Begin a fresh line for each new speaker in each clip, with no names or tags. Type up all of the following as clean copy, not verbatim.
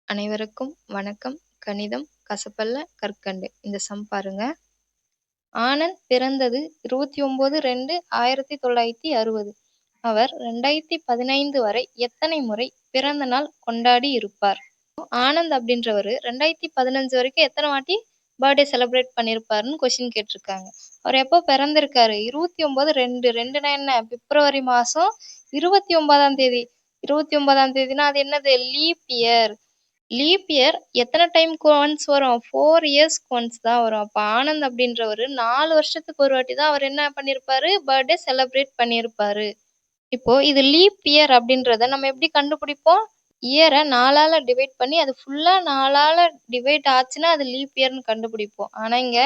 அனைவருக்கும் வணக்கம். கணிதம் கசப்பல்ல கற்கண்டு. இந்த சம் பாருங்க. ஆனந்த் பிறந்தது 29/2/1960. அவர் 2015 வரை எத்தனை முறை பிறந்த நாள் கொண்டாடி இருப்பார்? ஆனந்த் அப்படின்றவரு 2015 வரைக்கும் எத்தனை வாட்டி பர்த்டே செலிப்ரேட் பண்ணியிருப்பாருன்னு கொஸ்டின் கேட்டிருக்காங்க. அவர் எப்போ பிறந்திருக்காரு? 29/2. 2னா என்ன? பிப்ரவரி மாசம் 29ஆம் தேதி. 29ஆம் தேதினா அது என்னது? Leap year. லீப் இயர் எத்தனை டைம்க்கு ஒன்ஸ் வரும்? 4 இயர்ஸ்க்கு ஒன்ஸ் தான் வரும். அப்ப ஆனந்த் அப்படின்றவரு 4 வருஷத்துக்கு ஒரு வாட்டி தான் அவர் என்ன பண்ணியிருப்பாரு? பர்த்டே செலிப்ரேட் பண்ணியிருப்பாரு. இப்போ இது லீப் இயர் அப்படின்றத நம்ம எப்படி கண்டுபிடிப்போம்? இயரை 4ஆல டிவைட் பண்ணி அது ஃபுல்லா 4ஆல டிவைட் ஆச்சுன்னா அது லீப் இயர்னு கண்டுபிடிப்போம். ஆனா இங்க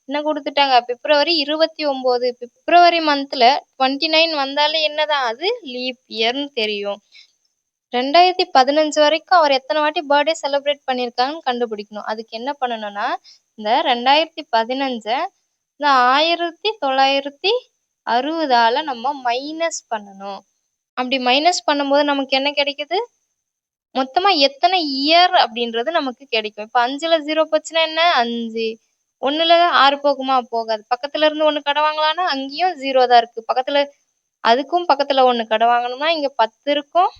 என்ன கொடுத்துட்டாங்க? பிப்ரவரி 29. பிப்ரவரி மந்த்ல 29 வந்தாலே என்னதான்? அது லீப் இயர்னு தெரியும். 2015 வரைக்கும் அவர் எத்தனை வாட்டி பர்த்டே செலிப்ரேட் பண்ணியிருக்காங்கன்னு கண்டுபிடிக்கணும். அதுக்கு என்ன பண்ணணும்னா, இந்த 2015 இந்த 1960ஆல நம்ம மைனஸ் பண்ணணும். அப்படி மைனஸ் பண்ணும்போது நமக்கு என்ன கிடைக்குது? மொத்தமா எத்தனை இயர் அப்படின்றது நமக்கு கிடைக்கும். இப்ப 5ல 0 போச்சுன்னா என்ன? 5. 1ல 6 போகுமா? போகாது. பக்கத்துல இருந்து 1 கடை வாங்கலாம்னா அங்கேயும் 0 தான் இருக்கு. அதுக்கும் பக்கத்துல 1 கடை வாங்கணும்னா இங்க 10 இருக்கும்.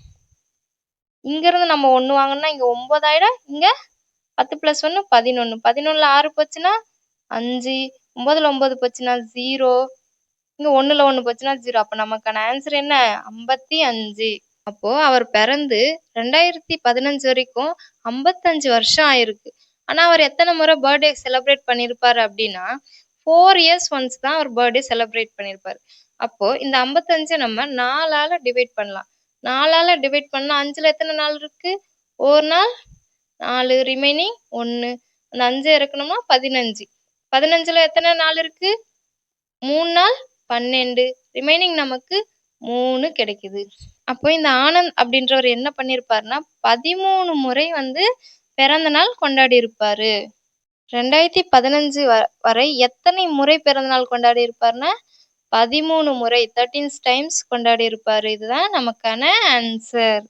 இங்க இருந்து நம்ம 1 வாங்கணும்னா இங்க 9 ஆயிடும். இங்க 10 + 1 11. 11ல 6 போச்சுன்னா 5. 9ல 9 போச்சுன்னா 0. இங்க 1ல 1 போச்சுன்னா 0. அப்ப நமக்கான ஆன்சர் என்ன? 55. அப்போ அவர் பிறந்து 2015 வரைக்கும் 55 வருஷம் ஆயிருக்கு. ஆனா அவர் எத்தனை முறை பர்த்டே செலிப்ரேட் பண்ணியிருப்பாரு அப்படின்னா 4 இயர்ஸ் ஒன்ஸ் தான் அவர் பர்த்டே செலிப்ரேட் பண்ணியிருப்பாரு. அப்போ இந்த 55 நம்ம 4ஆல டிவைட் பண்ணலாம். 4ஆல டிவைட் பண்ணா 5ல எத்தனை நாள் இருக்கு? ஒரு நாள் 4 ரிமைனிங் 1. அந்த 5 இறக்கணும்னா 15. 15ல எத்தனை நாள் இருக்கு? 3 நாள் 12. ரிமைனிங் நமக்கு 3 கிடைக்குது. அப்போ இந்த ஆனந்த் அப்படின்றவர் என்ன பண்ணியிருப்பாருன்னா 13 முறை பிறந்த நாள் கொண்டாடி இருப்பாரு. 2015 வரை எத்தனை முறை பிறந்த நாள் கொண்டாடி இருப்பாருன்னா 13 முறை 13 டைம்ஸ் கொண்டாடி இருப்பாரு. இதுதான் நமக்கான ஆன்சர்.